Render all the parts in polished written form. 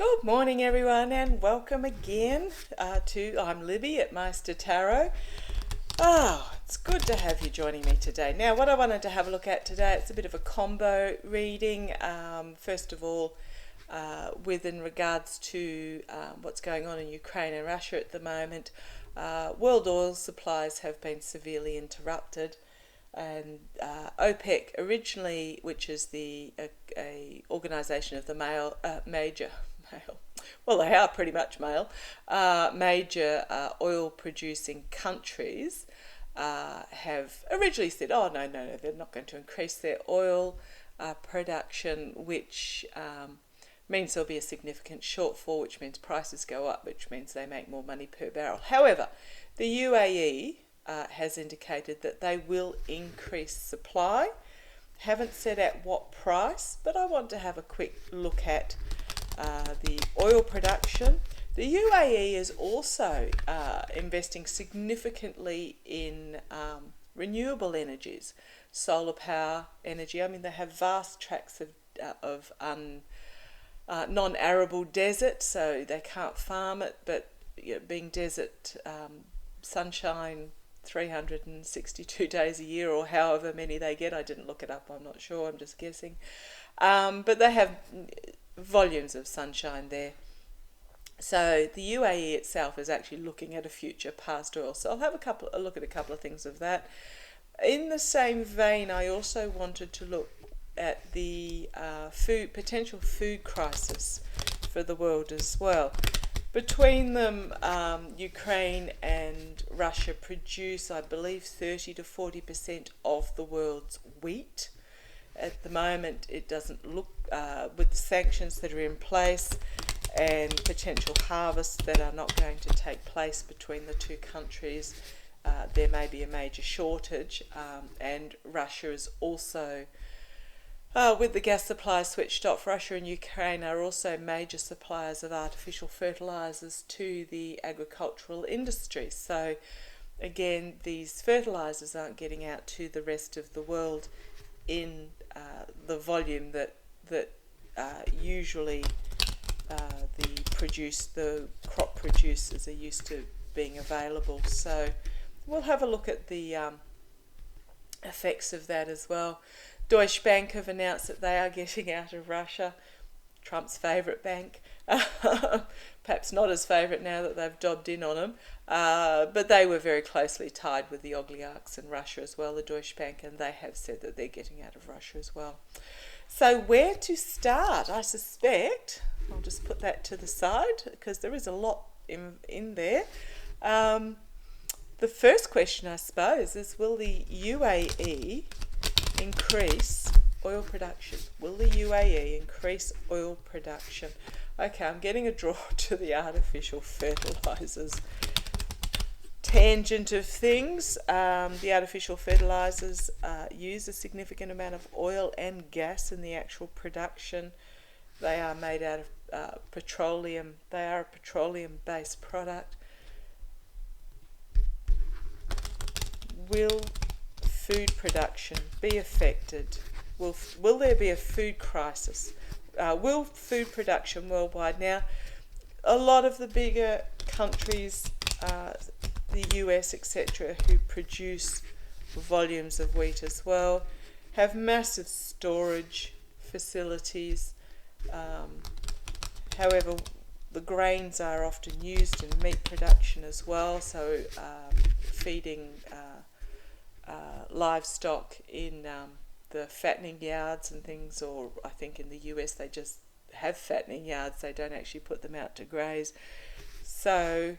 Good morning, everyone, and welcome again I'm Libby at Meister Tarot. It's good to have you joining me today. Now, what I wanted to have a look at today, it's a bit of a combo reading. First of all, in regards to what's going on in Ukraine and Russia at the moment, world oil supplies have been severely interrupted. And OPEC originally, which is the organisation of the major, well, they are pretty much major oil producing countries, have originally said, oh, no, they're not going to increase their oil production, which means there'll be a significant shortfall, which means prices go up, which means they make more money per barrel. However, the UAE has indicated that they will increase supply. Haven't said at what price, but I want to have a quick look at the oil production. The UAE is also investing significantly in renewable energies, solar power energy. I mean, they have vast tracts of non-arable desert, so they can't farm it, but being desert, sunshine 362 days a year, or however many they get. I didn't look it up, I'm not sure, I'm just guessing. But they have volumes of sunshine there. So the UAE itself is actually looking at a future past oil. So I'll have a look at a couple of things of that. In the same vein, I also wanted to look at the potential food crisis for the world as well. Between them, Ukraine and Russia produce, I believe, 30 to 40% of the world's wheat. At the moment, it doesn't look, with the sanctions that are in place and potential harvests that are not going to take place between the two countries, there may be a major shortage. And Russia is also, with the gas supply switched off, Russia and Ukraine are also major suppliers of artificial fertilisers to the agricultural industry. So again, these fertilisers aren't getting out to the rest of the world in the volume that usually the crop producers are used to being available. So we'll have a look at the effects of that as well. Deutsche Bank have announced that they are getting out of Russia, Trump's favourite bank. Perhaps not as favourite now that they've dobbed in on them, but they were very closely tied with the oligarchs in Russia as well, the Deutsche Bank, and they have said that they're getting out of Russia as well. So where to start? I suspect, I'll just put that to the side because there is a lot in there. The first question, I suppose, is will the UAE increase oil production? Will the UAE increase oil production? Okay, I'm getting a draw to the artificial fertilisers tangent of things. The artificial fertilisers use a significant amount of oil and gas in the actual production. They are made out of petroleum. They are a petroleum-based product. Will food production be affected? Will there be a food crisis? Will food production worldwide? Now, a lot of the bigger countries, the US, etc., who produce volumes of wheat as well, have massive storage facilities. However, the grains are often used in meat production as well, so feeding livestock in the fattening yards and things, or I think in the US they just have fattening yards, they don't actually put them out to graze. So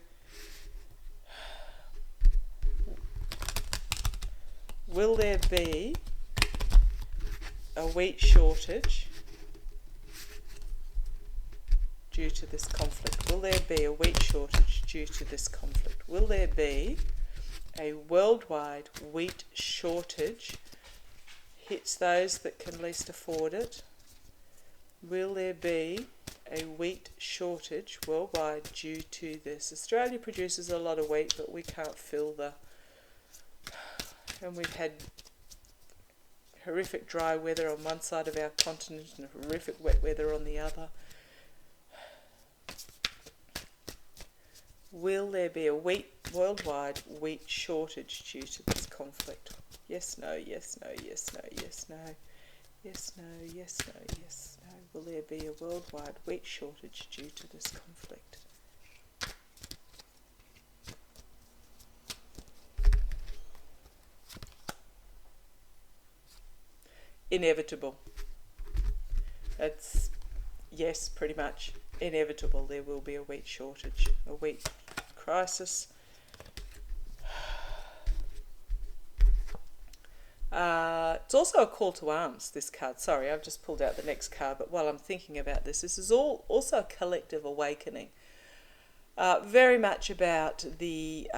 will there be a wheat shortage due to this conflict? Will there be a wheat shortage due to this conflict? Will there be a worldwide wheat shortage? Hits those that can least afford it. Will there be a wheat shortage worldwide due to this? Australia produces a lot of wheat, but we can't fill and we've had horrific dry weather on one side of our continent and horrific wet weather on the other. will there be a worldwide wheat shortage due to this conflict? Yes, no, yes, no, yes, no, yes, no. Yes, no, yes, no, yes, no. Will there be a worldwide wheat shortage due to this conflict? Inevitable. It's, yes, pretty much inevitable. There will be a wheat shortage, a wheat crisis. It's also a call to arms, this card. Sorry, I've just pulled out the next card, but while I'm thinking about this is also a collective awakening. Very much about the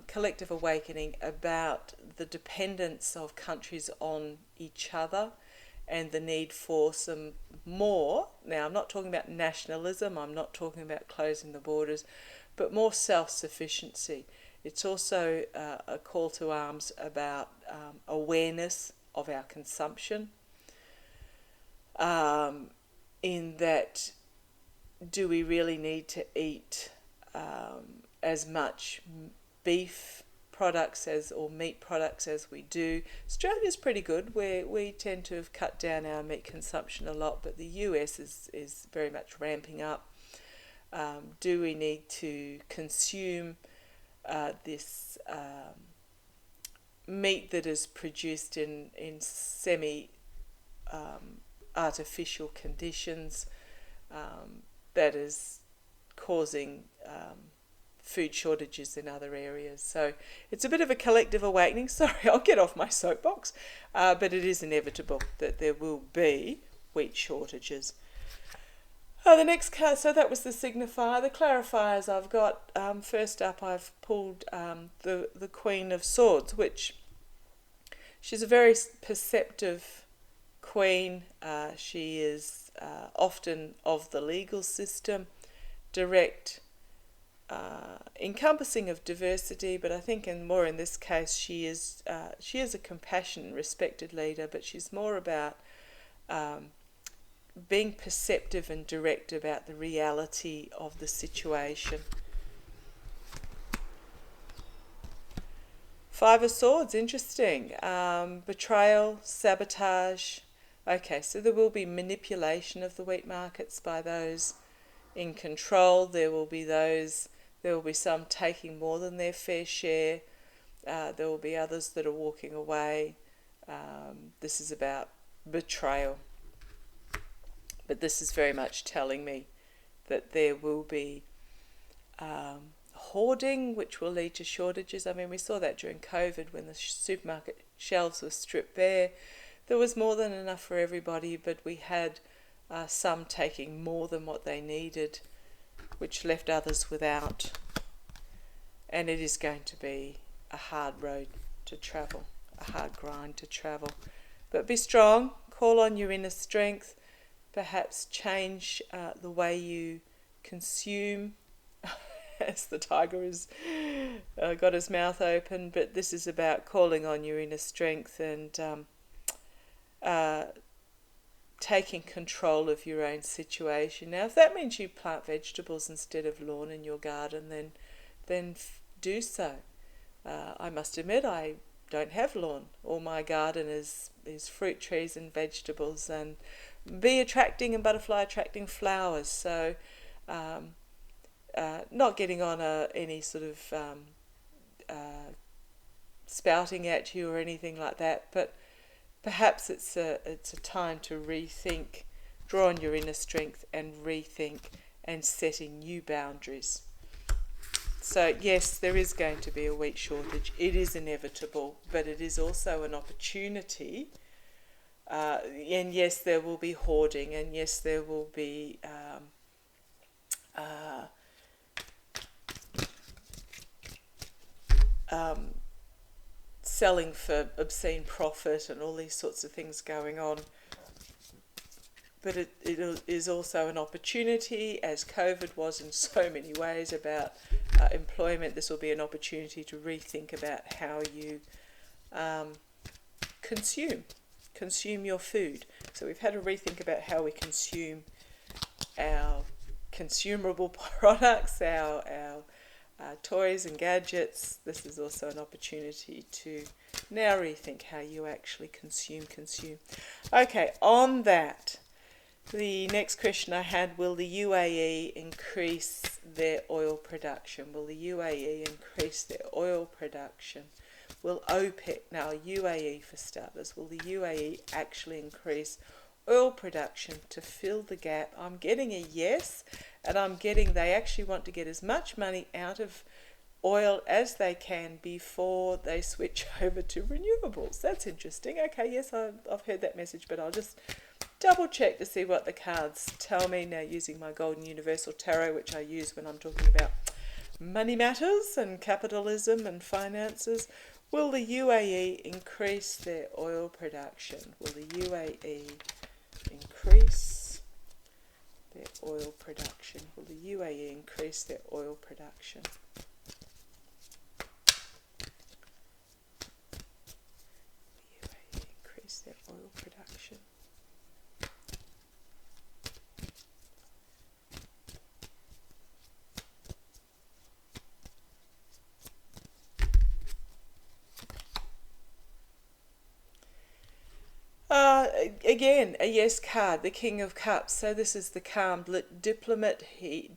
collective awakening about the dependence of countries on each other and the need for some more. Now, I'm not talking about nationalism, I'm not talking about closing the borders, but more self-sufficiency. It's also a call to arms about awareness of our consumption, in that, do we really need to eat as much beef products or meat products as we do? Australia's pretty good. We tend to have cut down our meat consumption a lot, but the US is very much ramping up. Do we need to consume this meat that is produced in semi artificial conditions, that is causing food shortages in other areas? So it's a bit of a collective awakening. Sorry, I'll get off my soapbox, but it is inevitable that there will be wheat shortages. The next card, so that was the signifier. The clarifiers I've got, first up I've pulled the Queen of Swords, which she's a very perceptive queen. She is often of the legal system, direct, encompassing of diversity, but I think more in this case she is a compassionate, respected leader, but she's more about being perceptive and direct about the reality of the situation. Five of Swords, interesting. Betrayal, sabotage. Okay, so there will be manipulation of the wheat markets by those in control. There will be some taking more than their fair share. There will be others that are walking away. This is about betrayal. But this is very much telling me that there will be hoarding, which will lead to shortages. I mean, we saw that during COVID when the supermarket shelves were stripped bare. There was more than enough for everybody, but we had some taking more than what they needed, which left others without. And it is going to be a hard road to travel, a hard grind to travel. But be strong, call on your inner strength, perhaps change the way you consume, as the tiger has got his mouth open. But this is about calling on your inner strength and taking control of your own situation. Now, if that means you plant vegetables instead of lawn in your garden, then do so. I must admit, I don't have lawn. All my garden is fruit trees and vegetables and bee attracting and butterfly attracting flowers. So not getting on any sort of spouting at you or anything like that, but perhaps it's a time to rethink, draw on your inner strength and rethink and setting new boundaries. So yes, there is going to be a wheat shortage. It is inevitable, but it is also an opportunity. And yes, there will be hoarding, and yes, there will be selling for obscene profit and all these sorts of things going on. But it is also an opportunity, as COVID was in so many ways about employment. This will be an opportunity to rethink about how you consume your food. So we've had to rethink about how we consume our consumable products, our toys and gadgets. This is also an opportunity to now rethink how you actually consume. Okay, on that, the next question I had, will the UAE increase their oil production? Will the UAE increase their oil production? Will OPEC, now UAE for starters, will the UAE actually increase oil production to fill the gap? I'm getting a yes, and I'm getting they actually want to get as much money out of oil as they can before they switch over to renewables. That's interesting. Okay, yes, I've heard that message, but I'll just double check to see what the cards tell me now using my Golden Universal Tarot, which I use when I'm talking about money matters and capitalism and finances. Will the UAE increase their oil production? Will the UAE increase their oil production? Will the UAE increase their oil production? Increase their oil production. Again, a yes card, the King of Cups. So this is the calm diplomat. He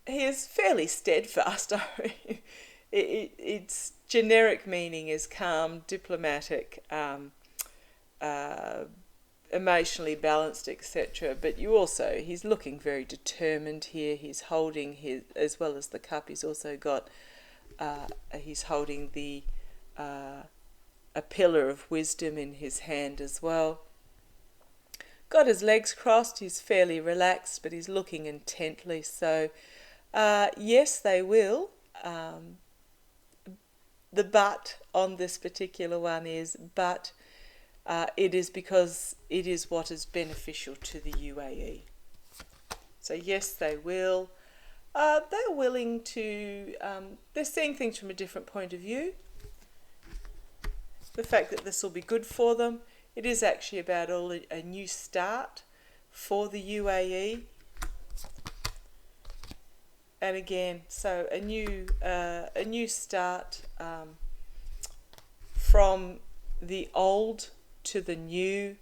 is fairly steadfast. Its generic meaning is calm, diplomatic, emotionally balanced, etc. But he's looking very determined here. He's holding his, as well as the cup, he's also got, he's holding the a pillar of wisdom in his hand as well. Got his legs crossed, he's fairly relaxed, but he's looking intently. So, yes, they will. The but on this particular one is, but it is because it is what is beneficial to the UAE. So, yes, they will. They're willing to, they're seeing things from a different point of view. The fact that this will be good for them. It is actually about a new start for the UAE. And again, so a new start from the old to the new.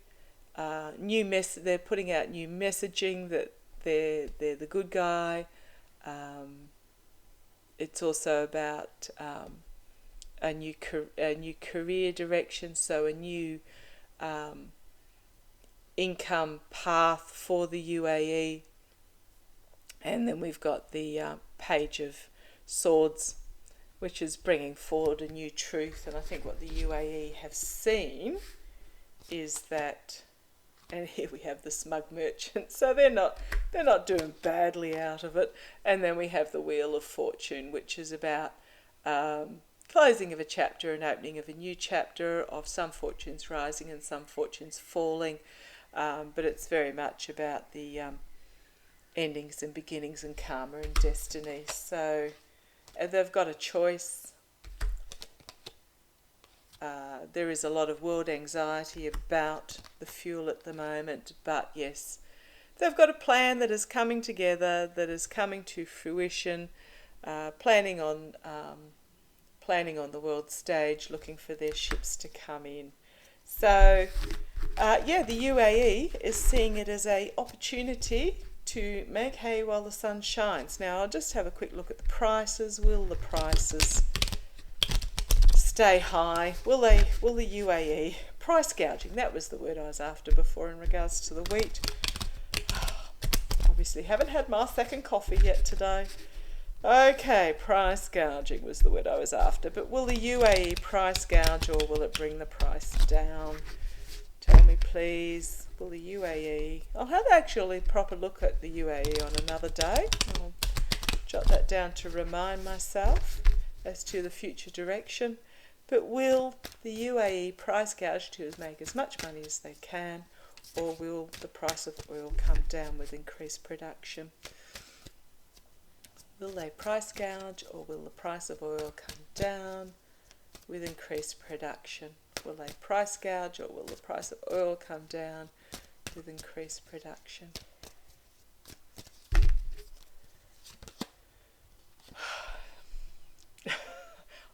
They're putting out new messaging that they're the good guy. It's also about a new career direction, so a new income path for the UAE. And then we've got the Page of Swords, which is bringing forward a new truth. And I think what the UAE have seen is that, and here we have the smug merchant, so they're not doing badly out of it. And then we have the Wheel of Fortune, which is about closing of a chapter and opening of a new chapter, of some fortunes rising and some fortunes falling, but it's very much about the endings and beginnings and karma and destiny. So they've got a choice. There is a lot of world anxiety about the fuel at the moment, but yes, they've got a plan that is coming together, that is coming to fruition, planning on the world stage, looking for their ships to come in. So, the UAE is seeing it as an opportunity to make hay while the sun shines. Now, I'll just have a quick look at the prices. Will the prices stay high? Will the UAE price gouging? That was the word I was after before in regards to the wheat. Obviously, haven't had my second coffee yet today. Okay, price gouging was the word I was after. But will the UAE price gouge, or will it bring the price down? Tell me, please. Will the UAE... I'll have actually a proper look at the UAE on another day. I'll jot that down to remind myself as to the future direction. But will the UAE price gouge to make as much money as they can, or will the price of oil come down with increased production? Will they price gouge, or will the price of oil come down with increased production? Will they price gouge, or will the price of oil come down with increased production?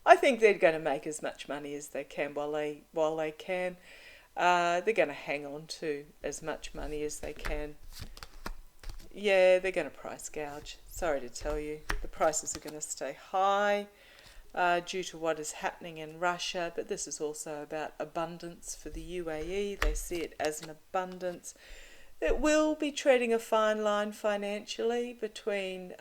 I think they're going to make as much money as they can while they can. They're going to hang on to as much money as they can. Yeah, they're going to price gouge. Sorry to tell you, the prices are going to stay high due to what is happening in Russia, but this is also about abundance for the UAE. They see it as an abundance. It will be treading a fine line financially between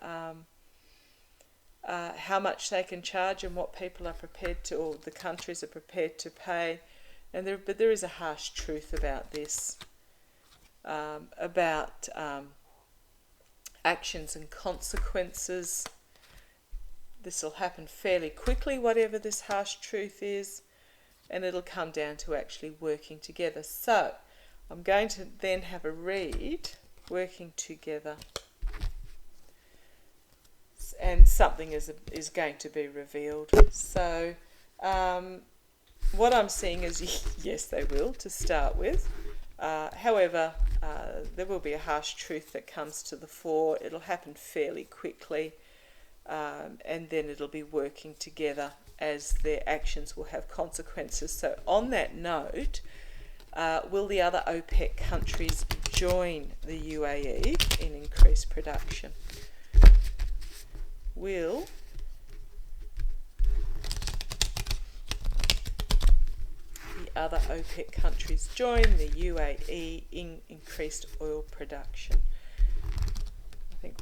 how much they can charge and what people are prepared to, or the countries are prepared to pay. But there is a harsh truth about this, about actions and consequences. This will happen fairly quickly, whatever this harsh truth is, and it'll come down to actually working together. So I'm going to then have a read, working together, and something is going to be revealed. So what I'm seeing is, yes, they will, to start with. However, there will be a harsh truth that comes to the fore. It'll happen fairly quickly, and then it'll be working together as their actions will have consequences. So on that note, will the other OPEC countries join the UAE in increased production? Will the other OPEC countries join the UAE in increased oil production? I think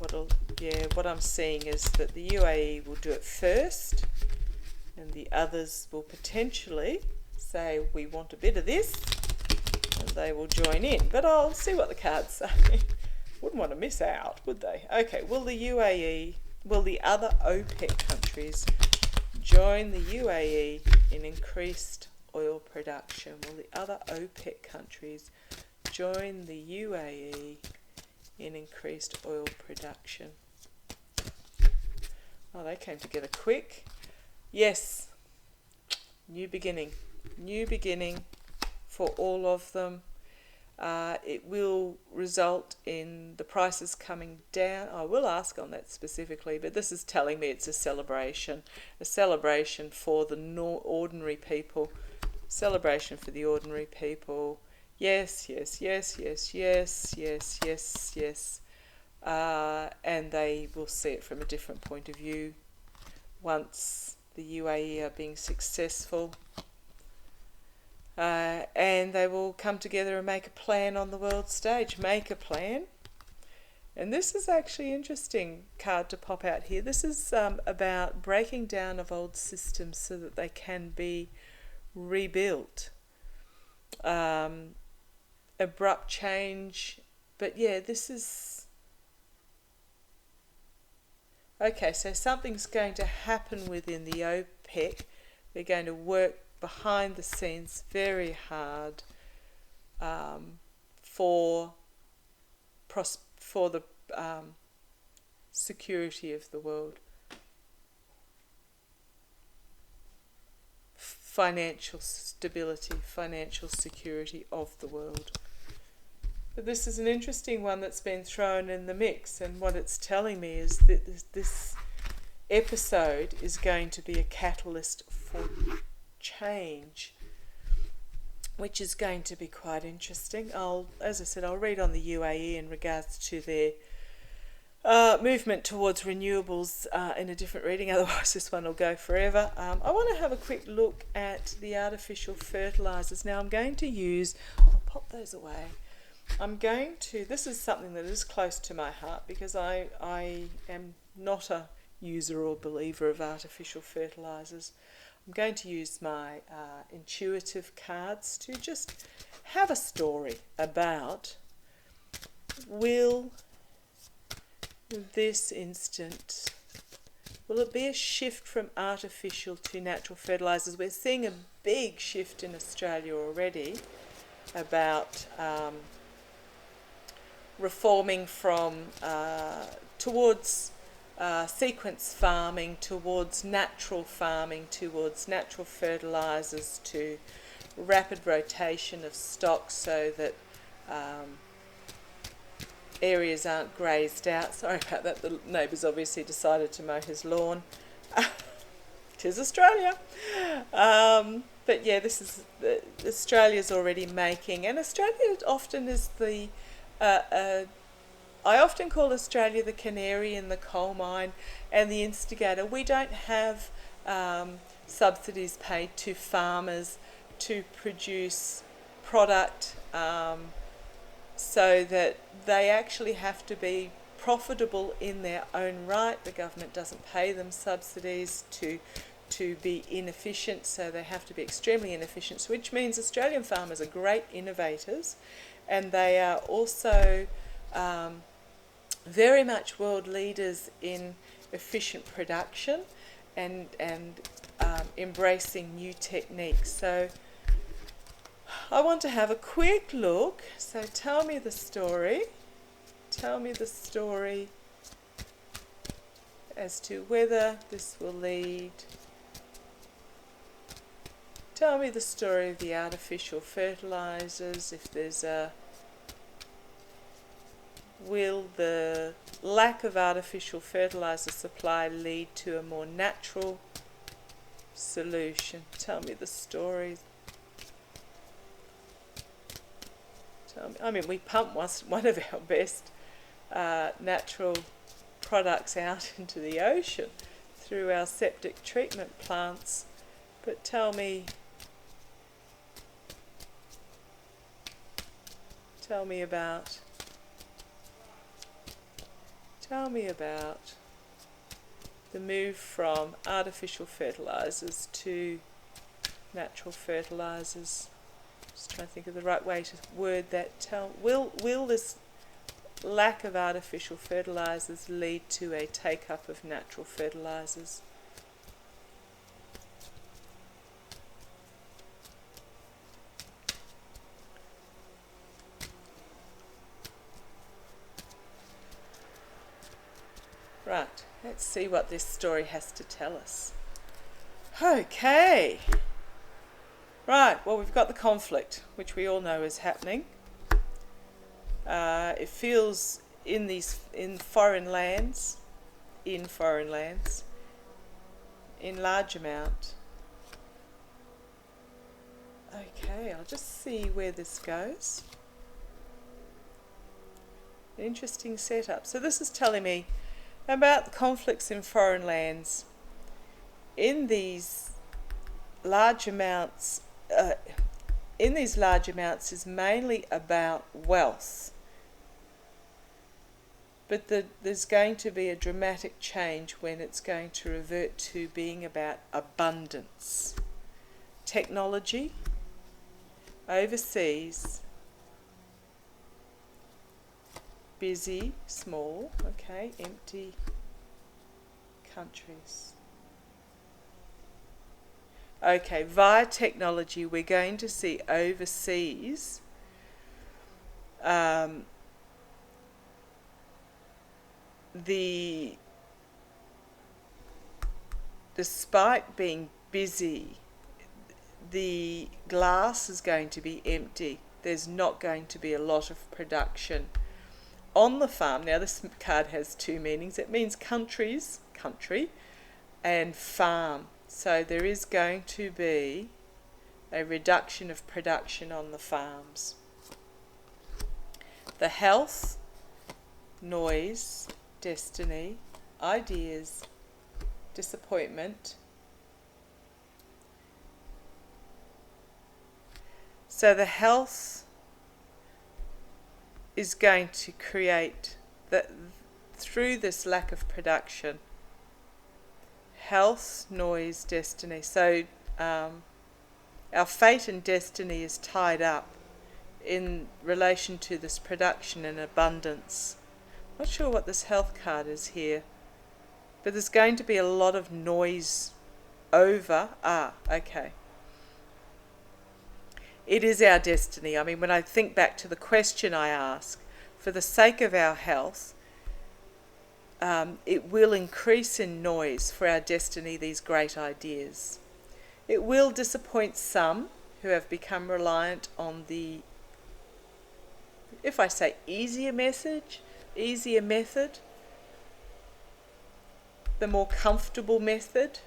what I'm seeing is that the UAE will do it first, and the others will potentially say, we want a bit of this, and they will join in. But I'll see what the cards say. Wouldn't want to miss out, would they? Okay, will the other OPEC countries join the UAE in increased oil production? Will the other OPEC countries join the UAE in increased oil production? Oh, they came together quick. Yes, new beginning for all of them. It will result in the prices coming down. I will ask on that specifically, but this is telling me it's a celebration for the ordinary people, celebration for the ordinary people. Yes, yes, yes, yes, yes, yes, yes, yes. And they will see it from a different point of view once the UAE are being successful. And they will come together and make a plan on the world stage. Make a plan. And this is actually interesting card to pop out here. This is about breaking down of old systems so that they can be rebuilt. Abrupt change. But yeah, this is... Okay, so something's going to happen within the OPEC. They're going to work behind the scenes very hard for the security of the world, financial stability, financial security of the world. But this is an interesting one that's been thrown in the mix, and what it's telling me is that this episode is going to be a catalyst for change, which is going to be quite interesting. As I said, I'll read on the UAE in regards to their movement towards renewables in a different reading, otherwise this one will go forever. I want to have a quick look at the artificial fertilizers. Now I'm going to use, I'll pop those away. This is something that is close to my heart because I am not a user or believer of artificial fertilizers. I'm going to use my intuitive cards to just have a story about, will it be a shift from artificial to natural fertilizers? We're seeing a big shift in Australia already about reforming from towards sequence farming, towards natural farming, towards natural fertilizers, to rapid rotation of stock so that areas aren't grazed out. Sorry about that, the neighbour's obviously decided to mow his lawn. 'tis Australia. But yeah, this is Australia's already making, and Australia often is the. I often call Australia the canary in the coal mine and the instigator. We don't have subsidies paid to farmers to produce product so that they actually have to be profitable in their own right. The government doesn't pay them subsidies to be inefficient, so they have to be extremely inefficient, which means Australian farmers are great innovators, and they are also very much world leaders in efficient production and embracing new techniques. So I want to have a quick look. So tell me the story. Tell me the story as to whether this will lead. Tell me the story of the artificial fertilizers. If there's a, will the lack of artificial fertilizer supply lead to a more natural solution? Tell me the story. Tell me. I mean, we pump one of our best natural products out into the ocean through our septic treatment plants. But tell me about the move from artificial fertilizers to natural fertilizers. Just trying to think of the right way to word that. Will this lack of artificial fertilizers lead to a take-up of natural fertilizers? Right, let's see what this story has to tell us. Okay. Right, well, we've got the conflict, which we all know is happening. It feels in foreign lands, in large amount. Okay, I'll just see where this goes. Interesting setup. So this is telling me about the conflicts in foreign lands. In these large amounts is mainly about wealth. But there's going to be a dramatic change when it's going to revert to being about abundance. Technology, overseas, busy, small, okay, empty countries. Okay, via technology, we're going to see overseas despite being busy, the glass is going to be empty. There's not going to be a lot of production on the farm. Now, this card has two meanings. It means country, and farm. So there is going to be a reduction of production on the farms. The health, noise, destiny, ideas, disappointment. So the health is going to create that through this lack of production. Health, noise, destiny. So our fate and destiny is tied up in relation to this production and abundance. Not sure what this health card is here, but there's going to be a lot of noise over. Okay. It is our destiny. I mean, when I think back to the question I ask, for the sake of our health, it will increase in noise for our destiny, these great ideas. It will disappoint some who have become reliant on the, if I say easier method, the more comfortable method,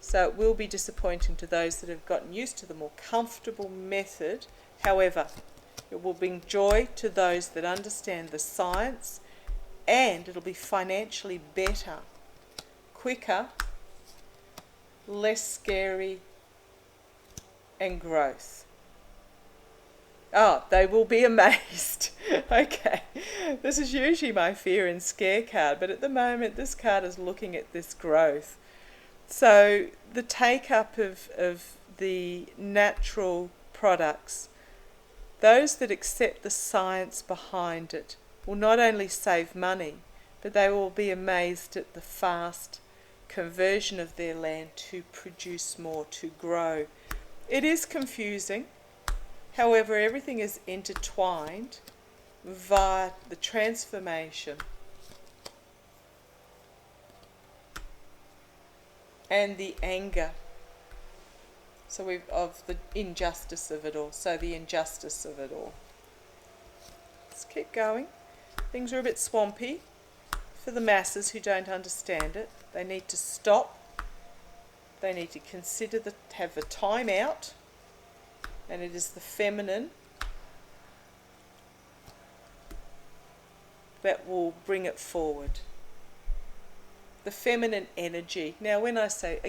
So it will be disappointing to those that have gotten used to the more comfortable method. However, it will bring joy to those that understand the science, and it'll be financially better, quicker, less scary, and growth. Oh, they will be amazed. Okay, this is usually my fear and scare card, but at the moment this card is looking at this growth. So the take-up of the natural products, those that accept the science behind it, will not only save money, but they will be amazed at the fast conversion of their land to produce more, to grow. It is confusing. However, everything is intertwined via the transformation and the anger. So of the injustice of it all. So the injustice of it all. Let's keep going. Things are a bit swampy for the masses who don't understand it. They need to stop. They need to consider have a time out. And it is the feminine that will bring it forward. The feminine energy. Now when I say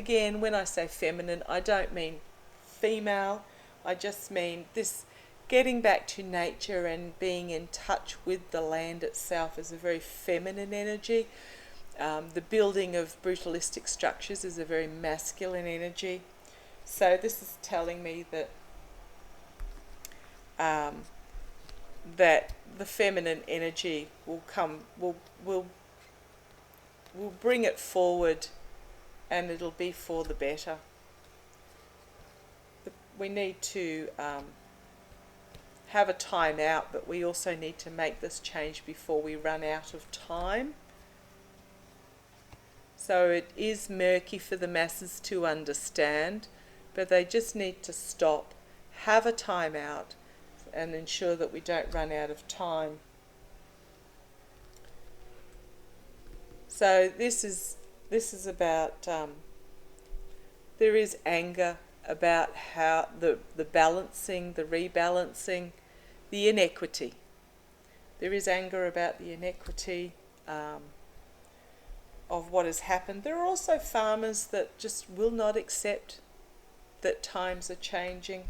feminine, I don't mean female. I just mean this getting back to nature and being in touch with the land itself is a very feminine energy. The building of brutalistic structures is a very masculine energy. So this is telling me that that the feminine energy will bring it forward, and it'll be for the better. We need to have a time out, but we also need to make this change before we run out of time. So it is murky for the masses to understand, but they just need to stop, have a time out, and ensure that we don't run out of time. So this is about there is anger about how the balancing, the rebalancing, the inequity. There is anger about the inequity of what has happened. There are also farmers that just will not accept that times are changing.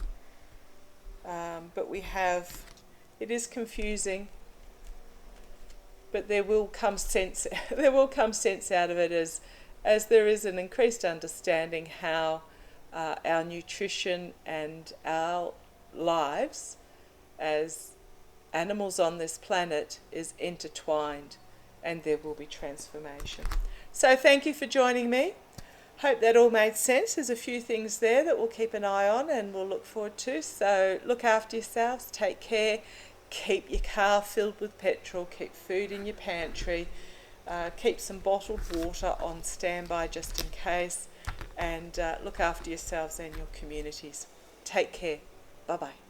But it is confusing, but there will come sense out of it as there is an increased understanding how our nutrition and our lives as animals on this planet is intertwined, and there will be transformation. So thank you for joining me. Hope that all made sense. There's a few things there that we'll keep an eye on and we'll look forward to. So look after yourselves, take care, keep your car filled with petrol, keep food in your pantry, keep some bottled water on standby just in case, and look after yourselves and your communities. Take care. Bye-bye.